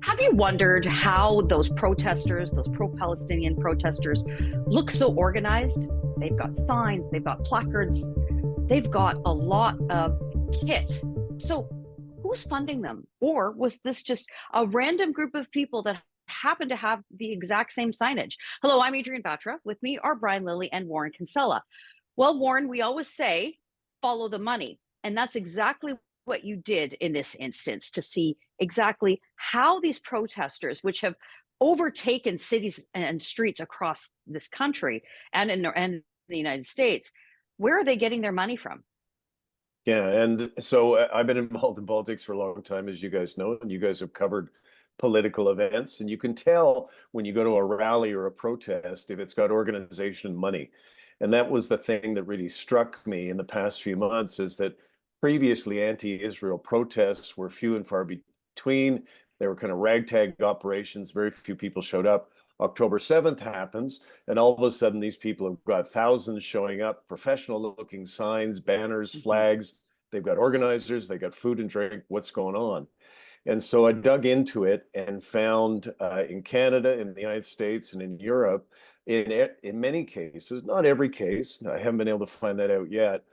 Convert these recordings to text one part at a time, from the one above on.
Have you wondered how those protesters, those pro-Palestinian protesters, look so organized? They've got signs, they've got placards, they've got a lot of kit. So, who's funding them? Or was this just a random group of people that happen to have the exact same signage? Hello, I'm Adrienne Batra. With me are Brian Lilley and Warren Kinsella. Well, Warren, we always say follow the money. And that's exactly what you did in this instance to see exactly how these protesters, which have overtaken cities and streets across this country and the United States, where are they getting their money from? Yeah, and so I've been involved in politics for a long time, as you guys know, and you guys have covered political events, and you can tell when you go to a rally or a protest if it's got organization and money. And that was the thing that really struck me in the past few months is that previously anti-Israel protests were few and far between. They were kind of ragtag operations, very few people showed up. October 7th happens, and all of a sudden these people have got thousands showing up, professional looking signs, banners, Mhm. flags. They've got organizers, they got food and drink. What's going on? And so I dug into it and found in Canada, in the United States, and in Europe, in many cases, not every case, I haven't been able to find that out yet,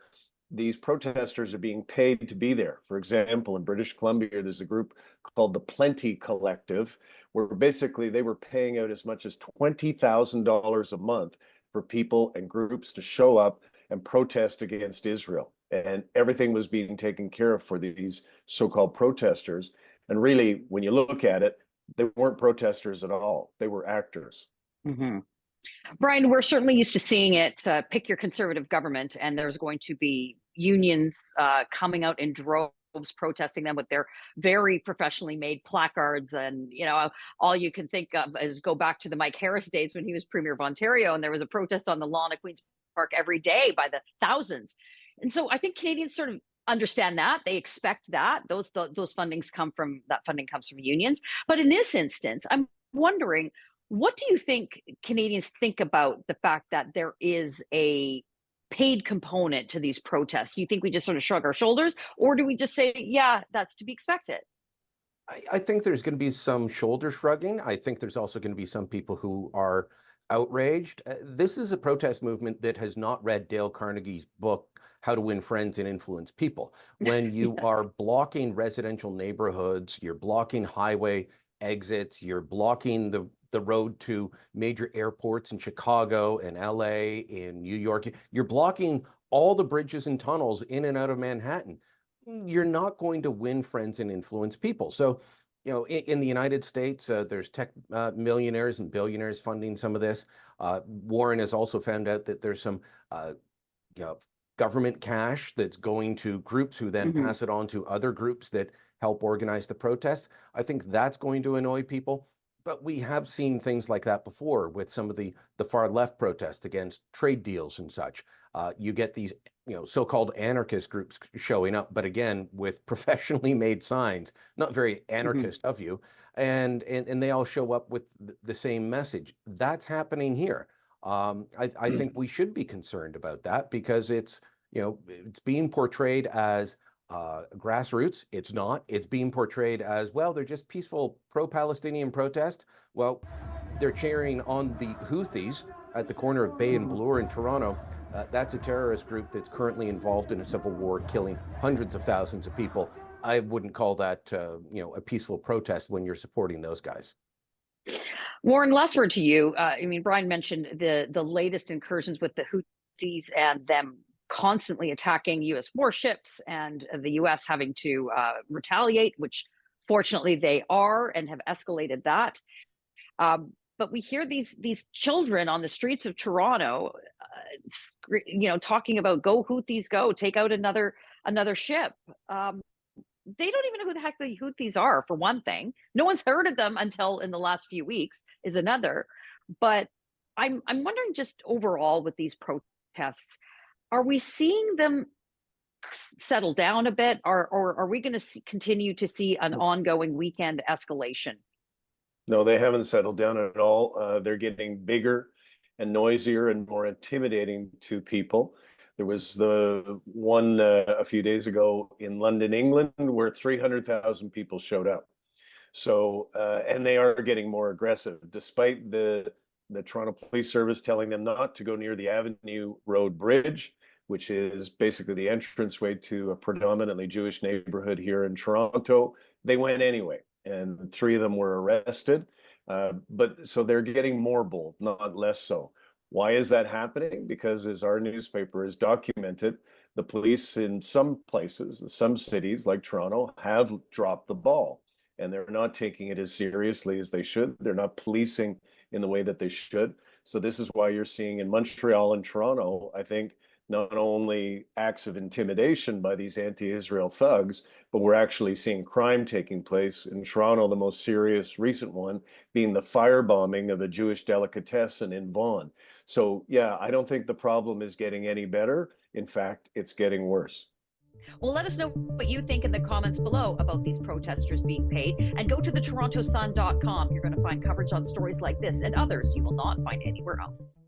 these protesters are being paid to be there. For example, in British Columbia, there's a group called the Plenty Collective, where basically they were paying out as much as $20,000 a month for people and groups to show up and protest against Israel. And everything was being taken care of for these so-called protesters. And really, when you look at it, they weren't protesters at all. They were actors. Mhm. Brian, we're certainly used to seeing it. Pick your conservative government, and there's going to be unions coming out in droves protesting them with their very professionally made placards. And, all you can think of is go back to the Mike Harris days when he was Premier of Ontario, and there was a protest on the lawn at Queen's Park every day by the thousands. And so I think Canadians sort of understand that. They expect that. Those fundings come from that funding comes from unions. But in this instance, I'm wondering, what do you think Canadians think about the fact that there is a paid component to these protests? Do you think we just sort of shrug our shoulders, or do we just say, yeah, that's to be expected? I think there's going to be some shoulder shrugging. I think there's also going to be some people who are outraged. This is a protest movement that has not read Dale Carnegie's book, How to Win Friends and Influence People. When you Yeah. are blocking residential neighborhoods, you're blocking highway exits, you're blocking the road to major airports in Chicago and LA, in New York, you're blocking all the bridges and tunnels in and out of Manhattan. You're not going to win friends and influence people. So, in the United States, there's tech millionaires and billionaires funding some of this. Warren has also found out that there's some, you know, government cash that's going to groups who then Hmm. pass it on to other groups that help organize the protests. I think that's going to annoy people. But we have seen things like that before with some of the far left protests against trade deals and such. You get these so-called anarchist groups showing up, but again, with professionally made signs, not very Hmm. anarchist of you, and they all show up with the same message. That's happening here. I think we should be concerned about that because it's being portrayed as grassroots. It's not. It's being portrayed as, well, they're just peaceful pro-Palestinian protest. Well, they're cheering on the Houthis at the corner of Bay and Hmm. Bloor in Toronto. That's a terrorist group that's currently involved in a civil war, killing hundreds of thousands of people. I wouldn't call that, a peaceful protest when you're supporting those guys. Warren, last word to you. I mean, Brian mentioned the latest incursions with the Houthis and them constantly attacking U.S. warships, and the U.S. having to retaliate, which fortunately they are and have escalated that. But we hear these children on the streets of Toronto, talking about "Go Houthis, go! Take out another ship." They don't even know who the heck the Houthis are, for one thing. No one's heard of them until in the last few weeks, is another. But I'm wondering, just overall with these protests, are we seeing them settle down a bit, or are we going to continue to see an ongoing weekend escalation? No, they haven't settled down at all. They're getting bigger and noisier and more intimidating to people. There was the one a few days ago in London, England, where 300,000 people showed up. So, and they are getting more aggressive, despite the Toronto Police Service telling them not to go near the Avenue Road Bridge, which is basically the entranceway to a predominantly Jewish neighborhood here in Toronto. They went anyway, and 3 of them were arrested. But so they're getting more bold, not less so. Why is that happening? Because as our newspaper has documented, the police in some places, some cities like Toronto, have dropped the ball, and they're not taking it as seriously as they should. They're not policing in the way that they should. So this is why you're seeing in Montreal and Toronto, I think, not only acts of intimidation by these anti-Israel thugs, but we're actually seeing crime taking place in Toronto, the most serious recent one being the firebombing of a Jewish delicatessen in Vaughan. So yeah, I don't think the problem is getting any better. In fact, it's getting worse. Well, let us know what you think in the comments below about these protesters being paid, and go to thetorontosun.com. You're going to find coverage on stories like this and others you will not find anywhere else.